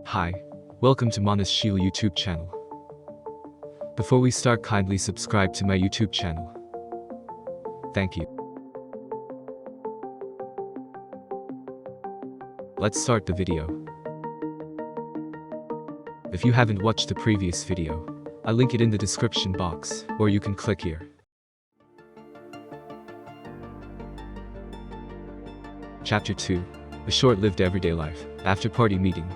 Hi, welcome to Ciel YouTube channel. Before we start, kindly subscribe to my YouTube channel. Thank you. Let's start the video. If you haven't watched the previous video, I'll link it in the description box, or you can click here. Chapter 2. A short-lived everyday life, after party meeting.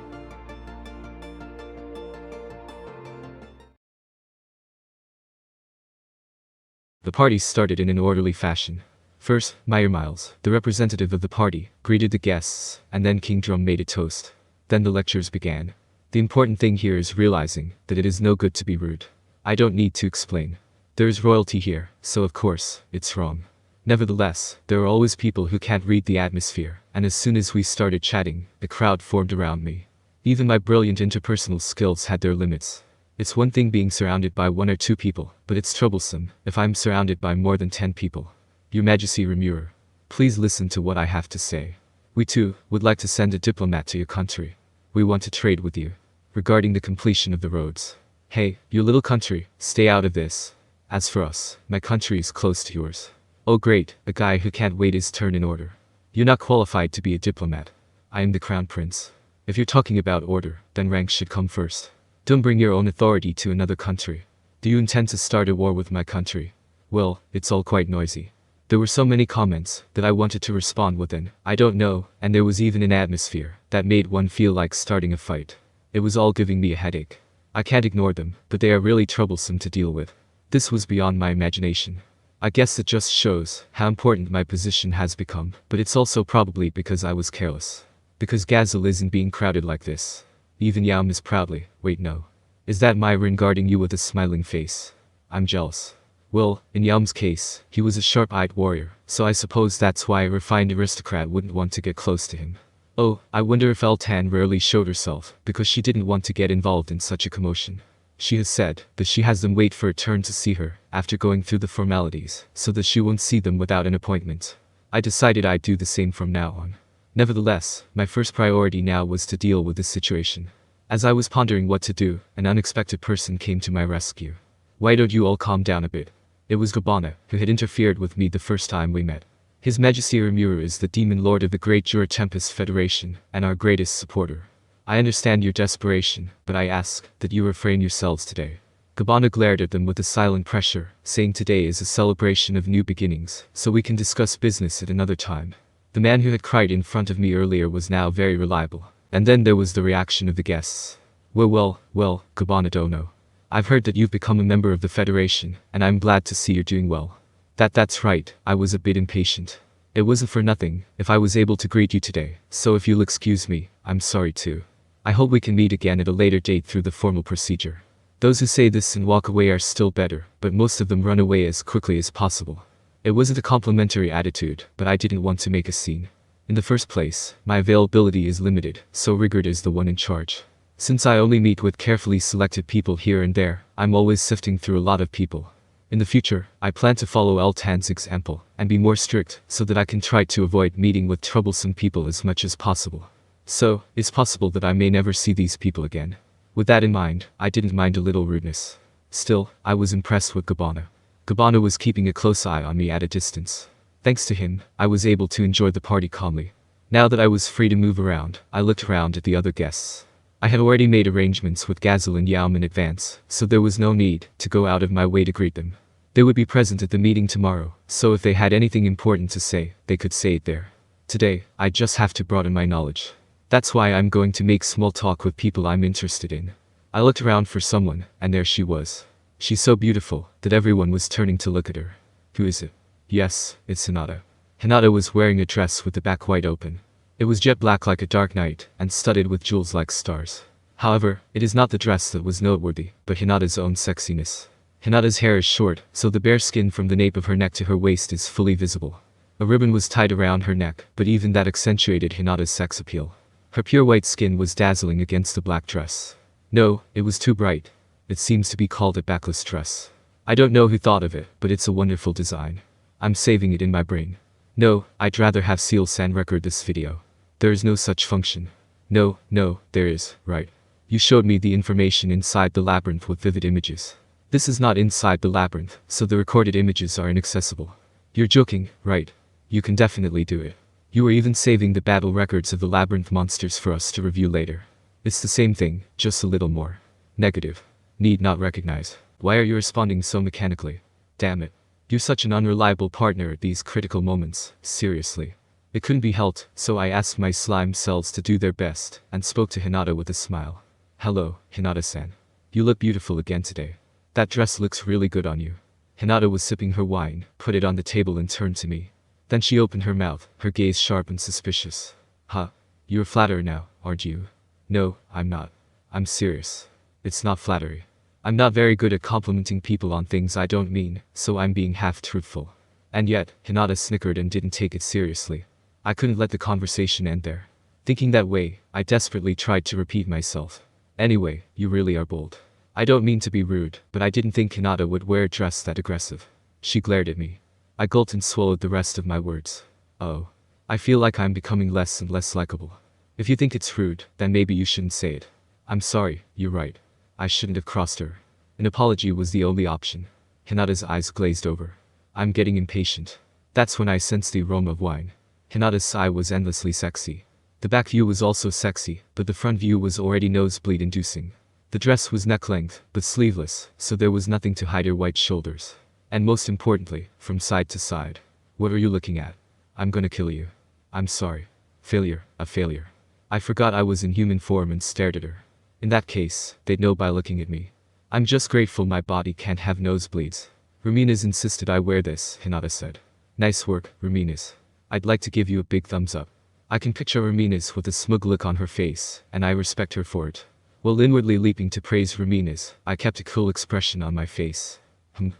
The party started in an orderly fashion. First, Meyer Miles, the representative of the party, greeted the guests, and then King Drum made a toast. Then the lectures began. The important thing here is realizing that it is no good to be rude. I don't need to explain. There is royalty here, so of course, it's wrong. Nevertheless, there are always people who can't read the atmosphere, and as soon as we started chatting, a crowd formed around me. Even my brilliant interpersonal skills had their limits. It's one thing being surrounded by 1 or 2 people, but it's troublesome if I'm surrounded by more than 10 people. Your Majesty Remure, please listen to what I have to say. We too would like to send a diplomat to your country. We want to trade with you. Regarding the completion of the roads. Hey, you little country, stay out of this. As for us, my country is close to yours. Oh great, a guy who can't wait his turn in order. You're not qualified to be a diplomat. I am the crown prince. If you're talking about order, then rank should come first. Don't bring your own authority to another country. Do you intend to start a war with my country? Well, it's all quite noisy. There were so many comments that I wanted to respond within, I don't know, and there was even an atmosphere that made one feel like starting a fight. It was all giving me a headache. I can't ignore them, but they are really troublesome to deal with. This was beyond my imagination. I guess it just shows how important my position has become, but it's also probably because I was careless. Because Gazelle isn't being crowded like this. Even Yaum is proudly, wait no. Is that Myron guarding you with a smiling face? I'm jealous. Well, in Yaum's case, he was a sharp-eyed warrior, so I suppose that's why a refined aristocrat wouldn't want to get close to him. Oh, I wonder if Tan rarely showed herself, because she didn't want to get involved in such a commotion. She has said that she has them wait for a turn to see her, after going through the formalities, so that she won't see them without an appointment. I decided I'd do the same from now on. Nevertheless, my first priority now was to deal with this situation. As I was pondering what to do, an unexpected person came to my rescue. Why don't you all calm down a bit? It was Gabbana, who had interfered with me the first time we met. His Majesty Remure is the demon lord of the Great Jura Tempest Federation, and our greatest supporter. I understand your desperation, but I ask that you refrain yourselves today. Gabbana glared at them with a silent pressure, saying today is a celebration of new beginnings, so we can discuss business at another time. The man who had cried in front of me earlier was now very reliable. And then there was the reaction of the guests. Well, Gabbana don't know. I've heard that you've become a member of the Federation, and I'm glad to see you're doing well. That's right, I was a bit impatient. It wasn't for nothing, if I was able to greet you today, so if you'll excuse me, I'm sorry too. I hope we can meet again at a later date through the formal procedure. Those who say this and walk away are still better, but most of them run away as quickly as possible. It wasn't a complimentary attitude, but I didn't want to make a scene. In the first place, my availability is limited, so Rigard is the one in charge. Since I only meet with carefully selected people here and there, I'm always sifting through a lot of people. In the future, I plan to follow Tan's example, and be more strict, so that I can try to avoid meeting with troublesome people as much as possible. So, it's possible that I may never see these people again. With that in mind, I didn't mind a little rudeness. Still, I was impressed with Gabbana. Gabbana was keeping a close eye on me at a distance. Thanks to him, I was able to enjoy the party calmly. Now that I was free to move around, I looked around at the other guests. I had already made arrangements with Gazelle and Yaum in advance, so there was no need to go out of my way to greet them. They would be present at the meeting tomorrow, so if they had anything important to say, they could say it there. Today, I just have to broaden my knowledge. That's why I'm going to make small talk with people I'm interested in. I looked around for someone, and there she was. She's so beautiful that everyone was turning to look at her. Who is it? Yes, it's Hinata. Hinata was wearing a dress with the back wide open. It was jet black like a dark night, and studded with jewels like stars. However, it is not the dress that was noteworthy, but Hinata's own sexiness. Hinata's hair is short, so the bare skin from the nape of her neck to her waist is fully visible. A ribbon was tied around her neck, but even that accentuated Hinata's sex appeal. Her pure white skin was dazzling against the black dress. No, it was too bright. It seems to be called a backless dress. I don't know who thought of it, but it's a wonderful design. I'm saving it in my brain. No, I'd rather have Ciel-san record this video. There is no such function. No, no, there is, right? You showed me the information inside the labyrinth with vivid images. This is not inside the labyrinth, so the recorded images are inaccessible. You're joking, right? You can definitely do it. You were even saving the battle records of the labyrinth monsters for us to review later. It's the same thing, just a little more negative. Need not recognize. Why are you responding so mechanically? Damn it. You're such an unreliable partner at these critical moments, seriously. It couldn't be helped, so I asked my slime cells to do their best, and spoke to Hinata with a smile. Hello, Hinata-san. You look beautiful again today. That dress looks really good on you. Hinata was sipping her wine, put it on the table and turned to me. Then she opened her mouth, her gaze sharp and suspicious. Huh? You're a flatterer now, aren't you? No, I'm not. I'm serious. It's not flattery. I'm not very good at complimenting people on things I don't mean, so I'm being half-truthful. And yet, Hinata snickered and didn't take it seriously. I couldn't let the conversation end there. Thinking that way, I desperately tried to repeat myself. Anyway, you really are bold. I don't mean to be rude, but I didn't think Hinata would wear a dress that aggressive. She glared at me. I gulped and swallowed the rest of my words. Oh. I feel like I'm becoming less and less likable. If you think it's rude, then maybe you shouldn't say it. I'm sorry, you're right. I shouldn't have crossed her. An apology was the only option. Hinata's eyes glazed over. I'm getting impatient. That's when I sensed the aroma of wine. Hinata's sigh was endlessly sexy. The back view was also sexy, but the front view was already nosebleed-inducing. The dress was neck-length, but sleeveless, so there was nothing to hide her white shoulders. And most importantly, from side to side. What are you looking at? I'm gonna kill you. I'm sorry. Failure, a failure. I forgot I was in human form and stared at her. In that case, they'd know by looking at me. I'm just grateful my body can't have nosebleeds. Rumina's insisted I wear this, Hinata said. Nice work, Rumina's. I'd like to give you a big thumbs up. I can picture Rumina's with a smug look on her face, and I respect her for it. While inwardly leaping to praise Rumina's, I kept a cool expression on my face.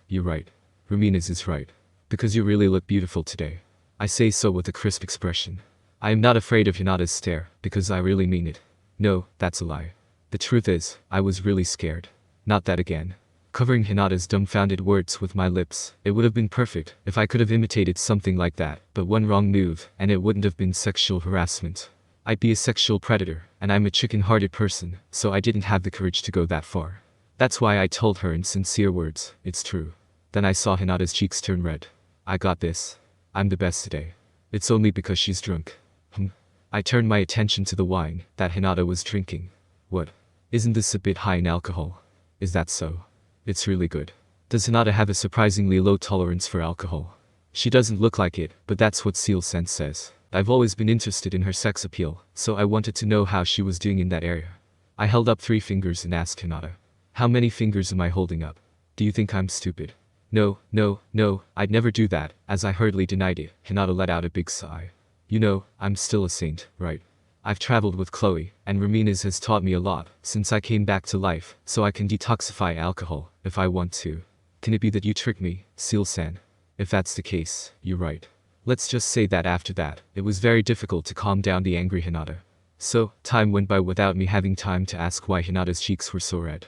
You're right. Rumina's is right. Because you really look beautiful today. I say so with a crisp expression. I am not afraid of Hinata's stare, because I really mean it. No, that's a lie. The truth is, I was really scared. Not that again. Covering Hinata's dumbfounded words with my lips, it would have been perfect if I could have imitated something like that, but one wrong move, and it wouldn't have been sexual harassment. I'd be a sexual predator, and I'm a chicken-hearted person, so I didn't have the courage to go that far. That's why I told her in sincere words, it's true. Then I saw Hinata's cheeks turn red. I got this. I'm the best today. It's only because she's drunk. I turned my attention to the wine that Hinata was drinking. What? Isn't this a bit high in alcohol? Is that so? It's really good. Does Hinata have a surprisingly low tolerance for alcohol? She doesn't look like it, but that's what Ciel-sen says. I've always been interested in her sex appeal, so I wanted to know how she was doing in that area. I held up 3 fingers and asked Hinata. How many fingers am I holding up? Do you think I'm stupid? No, I'd never do that, as I hurriedly denied it. Hinata let out a big sigh. You know, I'm still a saint, right? I've traveled with Chloe, and Rumina's has taught me a lot since I came back to life, so I can detoxify alcohol, if I want to. Can it be that you tricked me, Ciel-san? If that's the case, you're right. Let's just say that after that, it was very difficult to calm down the angry Hinata. So, time went by without me having time to ask why Hinata's cheeks were so red.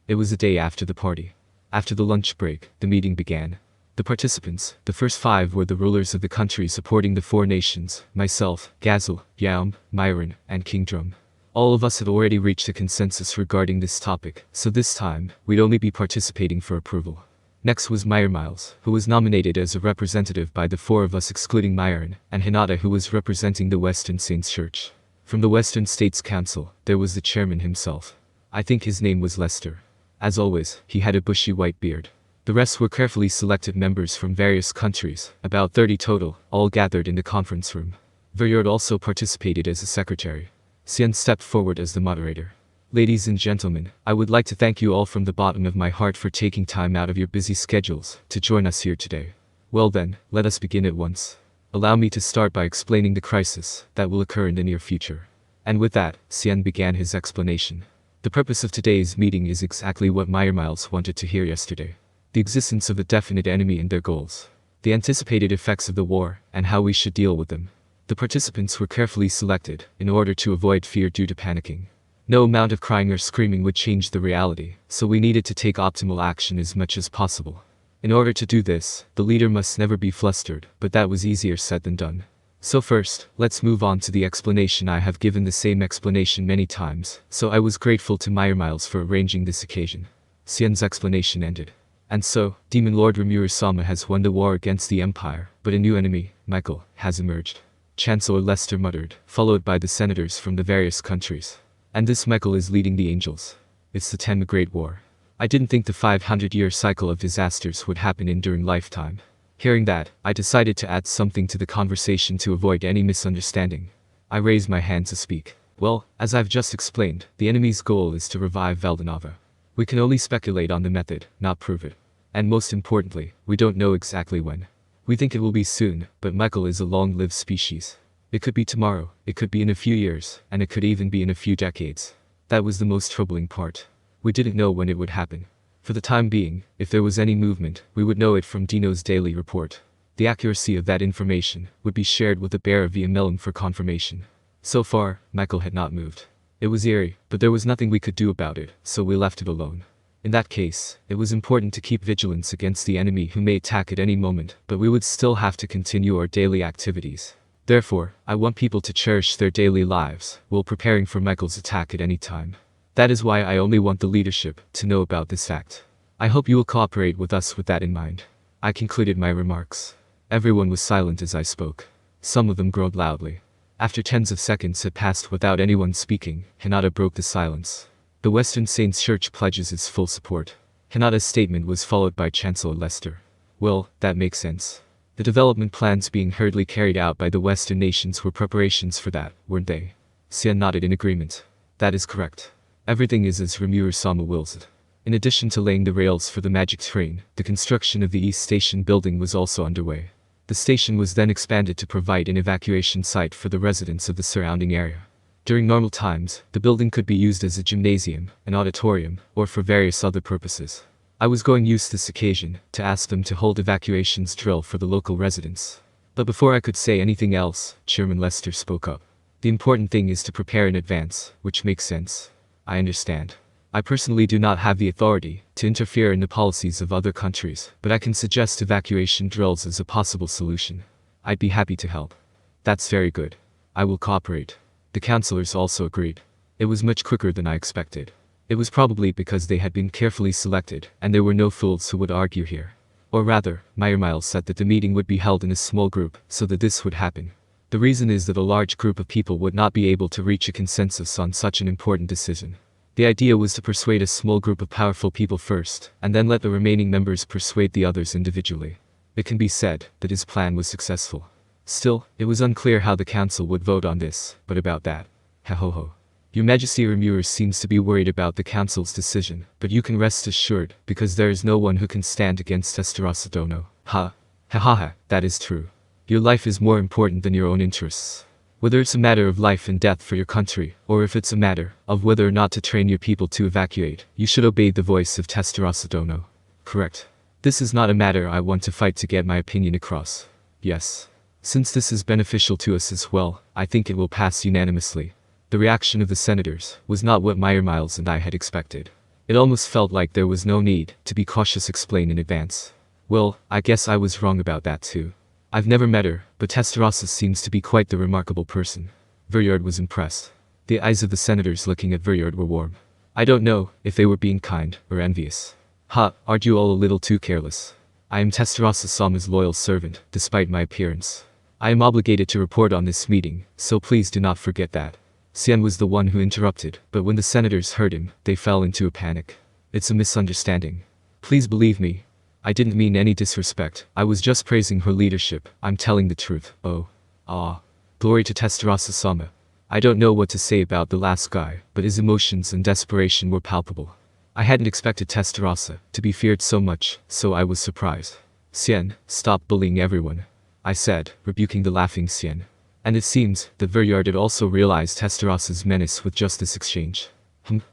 It was the day after the party. After the lunch break, the meeting began. The participants, the first 5 were the rulers of the country supporting the 4 nations, myself, Gazelle, Yaum, Myron, and King Drum. All of us had already reached a consensus regarding this topic, so this time, we'd only be participating for approval. Next was Miles, who was nominated as a representative by the 4 of us excluding Myron, and Hinata, who was representing the Western Saints Church. From the Western States Council, there was the chairman himself. I think his name was Lester. As always, he had a bushy white beard. The rest were carefully selected members from various countries, about 30 total, all gathered in the conference room. Verjord also participated as a secretary. Ciel stepped forward as the moderator. Ladies and gentlemen, I would like to thank you all from the bottom of my heart for taking time out of your busy schedules to join us here today. Well then, let us begin at once. Allow me to start by explaining the crisis that will occur in the near future. And with that, Ciel began his explanation. The purpose of today's meeting is exactly what Miles wanted to hear yesterday. The existence of a definite enemy and their goals. The anticipated effects of the war, and how we should deal with them. The participants were carefully selected, in order to avoid fear due to panicking. No amount of crying or screaming would change the reality, so we needed to take optimal action as much as possible. In order to do this, the leader must never be flustered, but that was easier said than done. So first, let's move on to the explanation. I have given the same explanation many times, so I was grateful to Miles for arranging this occasion. Ciel's explanation ended. And so, Demon Lord Rimuru-sama has won the war against the Empire, but a new enemy, Michael, has emerged. Chancellor Lester muttered, followed by the senators from the various countries. And this Michael is leading the angels. It's the Tenma Great War. I didn't think the 500-year cycle of disasters would happen in during lifetime. Hearing that, I decided to add something to the conversation to avoid any misunderstanding. I raised my hand to speak. Well, as I've just explained, the enemy's goal is to revive Valdenava. We can only speculate on the method, not prove it. And most importantly, we don't know exactly when. We think it will be soon, but Michael is a long-lived species. It could be tomorrow, it could be in a few years, and it could even be in a few decades. That was the most troubling part. We didn't know when it would happen. For the time being, if there was any movement, we would know it from Dino's daily report. The accuracy of that information would be shared with the bearer via Melon for confirmation. So far, Michael had not moved. It was eerie, but there was nothing we could do about it, so we left it alone. In that case, it was important to keep vigilance against the enemy who may attack at any moment, but we would still have to continue our daily activities. Therefore, I want people to cherish their daily lives, while preparing for Michael's attack at any time. That is why I only want the leadership to know about this fact. I hope you will cooperate with us with that in mind. I concluded my remarks. Everyone was silent as I spoke. Some of them groaned loudly. After tens of seconds had passed without anyone speaking, Hinata broke the silence. The Western Saints Church pledges its full support. Hinata's statement was followed by Chancellor Lester. Well, that makes sense. The development plans being hurriedly carried out by the Western nations were preparations for that, weren't they? Ciel nodded in agreement. That is correct. Everything is as Rimuru-sama wills it. In addition to laying the rails for the magic train, the construction of the East Station building was also underway. The station was then expanded to provide an evacuation site for the residents of the surrounding area. During normal times, the building could be used as a gymnasium, an auditorium, or for various other purposes. I was going to use this occasion to ask them to hold evacuations drill for the local residents. But before I could say anything else, Chairman Lester spoke up. The important thing is to prepare in advance, which makes sense. I understand. I personally do not have the authority to interfere in the policies of other countries, but I can suggest evacuation drills as a possible solution. I'd be happy to help. That's very good. I will cooperate. The councillors also agreed. It was much quicker than I expected. It was probably because they had been carefully selected, and there were no fools who would argue here. Or rather, Miles said that the meeting would be held in a small group, so that this would happen. The reason is that a large group of people would not be able to reach a consensus on such an important decision. The idea was to persuade a small group of powerful people first, and then let the remaining members persuade the others individually. It can be said that his plan was successful. Still, it was unclear how the council would vote on this, but about that. Ha ho ho. Your Majesty Rimuru seems to be worried about the council's decision, but you can rest assured, because there is no one who can stand against Tensura Dono. Ha. Ha ha ha, that is true. Your life is more important than your own interests. Whether it's a matter of life and death for your country, or if it's a matter of whether or not to train your people to evacuate, you should obey the voice of Tensura Dono. Correct. This is not a matter I want to fight to get my opinion across. Yes. Since this is beneficial to us as well, I think it will pass unanimously. The reaction of the senators was not what Miles and I had expected. It almost felt like there was no need to be cautious explain in advance. Well, I guess I was wrong about that too. I've never met her, but Tensura seems to be quite the remarkable person. Vuryard was impressed. The eyes of the senators looking at Vuryard were warm. I don't know if they were being kind or envious. Ha, aren't you all a little too careless? I am Tensura-sama's loyal servant, despite my appearance. I am obligated to report on this meeting, so please do not forget that. Ciel was the one who interrupted, but when the senators heard him, they fell into a panic. It's a misunderstanding. Please believe me. I didn't mean any disrespect, I was just praising her leadership, I'm telling the truth. Oh. Ah. Glory to Tensura-sama. I don't know what to say about the last guy, but his emotions and desperation were palpable. I hadn't expected Tensura to be feared so much, so I was surprised. Ciel, stop bullying everyone, I said, rebuking the laughing Ciel. And it seems that Vuryard had also realized Tensura's menace with just this exchange.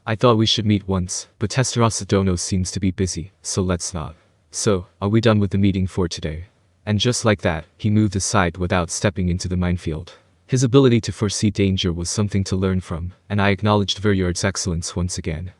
I thought we should meet once, but Tensura Dono seems to be busy, so let's not. So, are we done with the meeting for today? And just like that, he moved aside without stepping into the minefield. His ability to foresee danger was something to learn from, and I acknowledged Vuryard's excellence once again.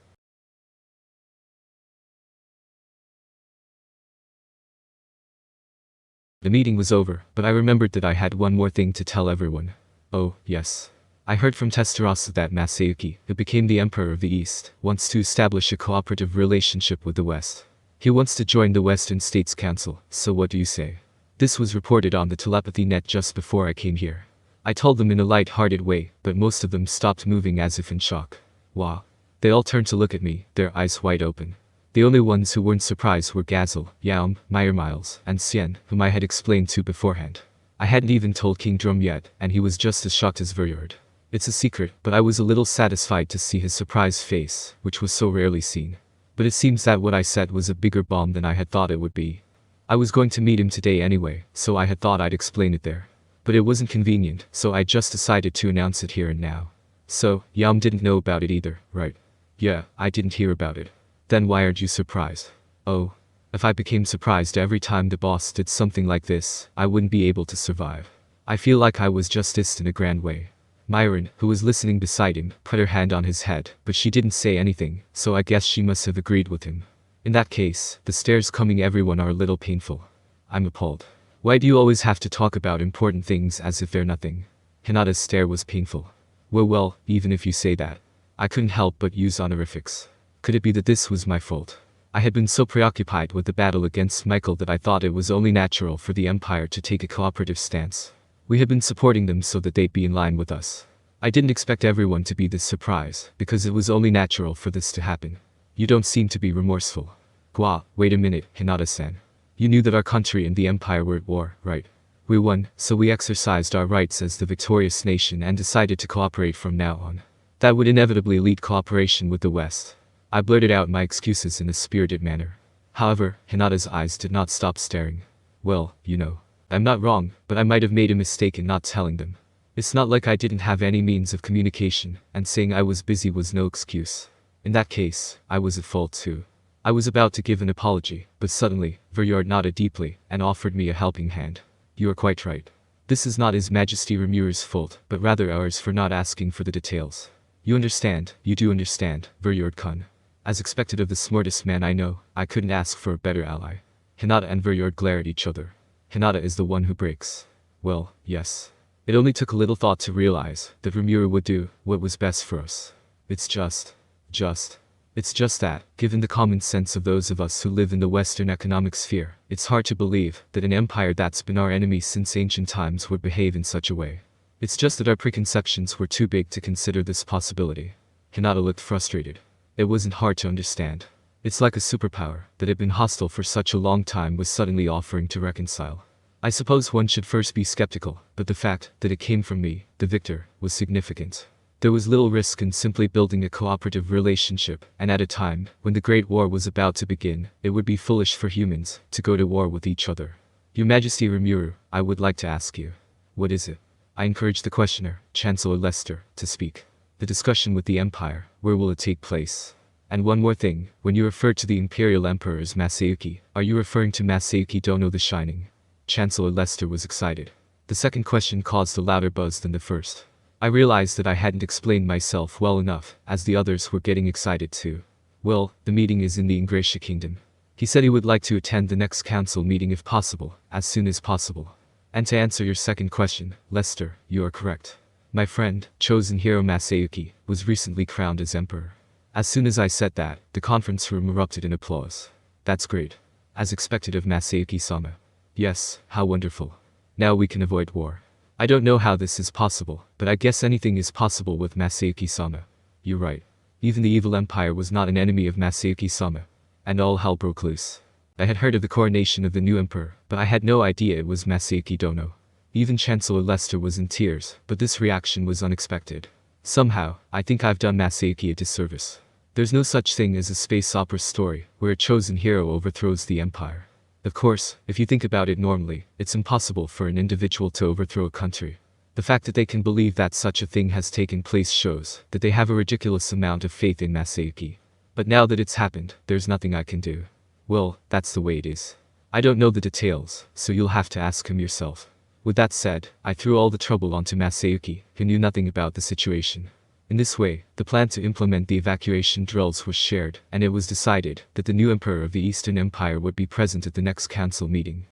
The meeting was over, but I remembered that I had one more thing to tell everyone. Oh, yes. I heard from Tensura that Masayuki, who became the Emperor of the East, wants to establish a cooperative relationship with the West. He wants to join the Western States Council, so what do you say? This was reported on the telepathy net just before I came here. I told them in a light-hearted way, but most of them stopped moving as if in shock. Wow. They all turned to look at me, their eyes wide open. The only ones who weren't surprised were Gazel, Yaum, Miles, and Ciel, whom I had explained to beforehand. I hadn't even told King Drum yet, and he was just as shocked as Verjord. It's a secret, but I was a little satisfied to see his surprised face, which was so rarely seen. But it seems that what I said was a bigger bomb than I had thought it would be. I was going to meet him today anyway, so I had thought I'd explain it there. But it wasn't convenient, so I just decided to announce it here and now. So, Yaum didn't know about it either, right? Yeah, I didn't hear about it. Then why aren't you surprised? Oh. If I became surprised every time the boss did something like this, I wouldn't be able to survive. I feel like I was just dissed in a grand way. Myron, who was listening beside him, put her hand on his head, but she didn't say anything, so I guess she must have agreed with him. In that case, the stares coming everyone are a little painful. I'm appalled. Why do you always have to talk about important things as if they're nothing? Hinata's stare was painful. Well, even if you say that. I couldn't help but use honorifics. Could it be that this was my fault? I had been so preoccupied with the battle against Michael that I thought it was only natural for the Empire to take a cooperative stance. We had been supporting them so that they'd be in line with us. I didn't expect everyone to be this surprised, because it was only natural for this to happen. You don't seem to be remorseful. Gwa, wait a minute, Hinata-san. You knew that our country and the Empire were at war, right? We won, so we exercised our rights as the victorious nation and decided to cooperate from now on. That would inevitably lead cooperation with the West. I blurted out my excuses in a spirited manner. However, Hinata's eyes did not stop staring. Well, you know. I'm not wrong, but I might have made a mistake in not telling them. It's not like I didn't have any means of communication, and saying I was busy was no excuse. In that case, I was at fault too. I was about to give an apology, but suddenly, Verjord nodded deeply, and offered me a helping hand. You are quite right. This is not His Majesty Remur's fault, but rather ours for not asking for the details. You understand, you do understand, Verjord-kun. As expected of the smartest man I know, I couldn't ask for a better ally. Hinata and Verjord glare at each other. Hinata is the one who breaks. Well, yes. It only took a little thought to realize that Remuru would do what was best for us. It's just that, given the common sense of those of us who live in the Western economic sphere, it's hard to believe that an empire that's been our enemy since ancient times would behave in such a way. It's just that our preconceptions were too big to consider this possibility. Hinata looked frustrated. It wasn't hard to understand. It's like a superpower that had been hostile for such a long time was suddenly offering to reconcile. I suppose one should first be skeptical, but the fact that it came from me, the victor, was significant. There was little risk in simply building a cooperative relationship, and at a time when the Great War was about to begin, it would be foolish for humans to go to war with each other. Your Majesty Remuru, I would like to ask you. What is it? I encouraged the questioner, Chancellor Lester, to speak. The discussion with the Empire, where will it take place? And one more thing, when you refer to the Imperial Emperor as Masayuki, are you referring to Masayuki Dono the Shining? Chancellor Lester was excited. The second question caused a louder buzz than the first. I realized that I hadn't explained myself well enough, as the others were getting excited too. Well, the meeting is in the Ingratia Kingdom. He said he would like to attend the next council meeting if possible, as soon as possible. And to answer your second question, Lester, you are correct. My friend, chosen hero Masayuki, was recently crowned as emperor. As soon as I said that, the conference room erupted in applause. That's great. As expected of Masayuki-sama. Yes, how wonderful. Now we can avoid war. I don't know how this is possible, but I guess anything is possible with Masayuki-sama. You're right. Even the evil empire was not an enemy of Masayuki-sama. And all hell broke loose. I had heard of the coronation of the new emperor, but I had no idea it was Masayuki Dono. Even Chancellor Lester was in tears, but this reaction was unexpected. Somehow, I think I've done Masayuki a disservice. There's no such thing as a space opera story, where a chosen hero overthrows the empire. Of course, if you think about it normally, it's impossible for an individual to overthrow a country. The fact that they can believe that such a thing has taken place shows that they have a ridiculous amount of faith in Masayuki. But now that it's happened, there's nothing I can do. Well, that's the way it is. I don't know the details, so you'll have to ask him yourself. With that said, I threw all the trouble onto Masayuki, who knew nothing about the situation. In this way, the plan to implement the evacuation drills was shared, and it was decided that the new emperor of the Eastern Empire would be present at the next council meeting.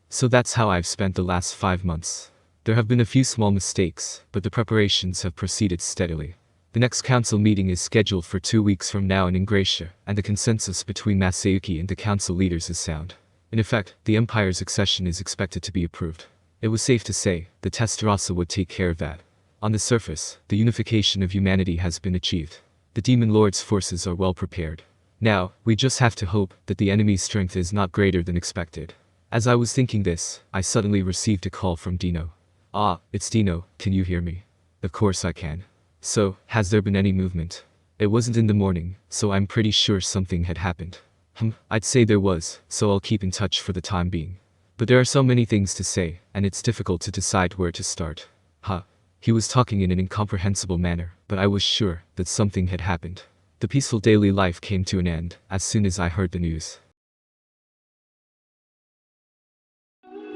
So that's how I've spent the last 5 months. There have been a few small mistakes, but the preparations have proceeded steadily. The next council meeting is scheduled for 2 weeks from now in Ingratia, and the consensus between Masayuki and the council leaders is sound. In effect, the empire's accession is expected to be approved. It was safe to say that Tensura would take care of that. On the surface, the unification of humanity has been achieved. The Demon Lord's forces are well prepared. Now, we just have to hope that the enemy's strength is not greater than expected. As I was thinking this, I suddenly received a call from Dino. Ah, it's Dino, can you hear me? Of course I can. So, has there been any movement? It wasn't in the morning, so I'm pretty sure something had happened. I'd say there was, so I'll keep in touch for the time being. But there are so many things to say, and it's difficult to decide where to start. He was talking in an incomprehensible manner, but I was sure that something had happened. The peaceful daily life came to an end as soon as I heard the news.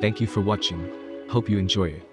Thank you for watching. Hope you enjoy it.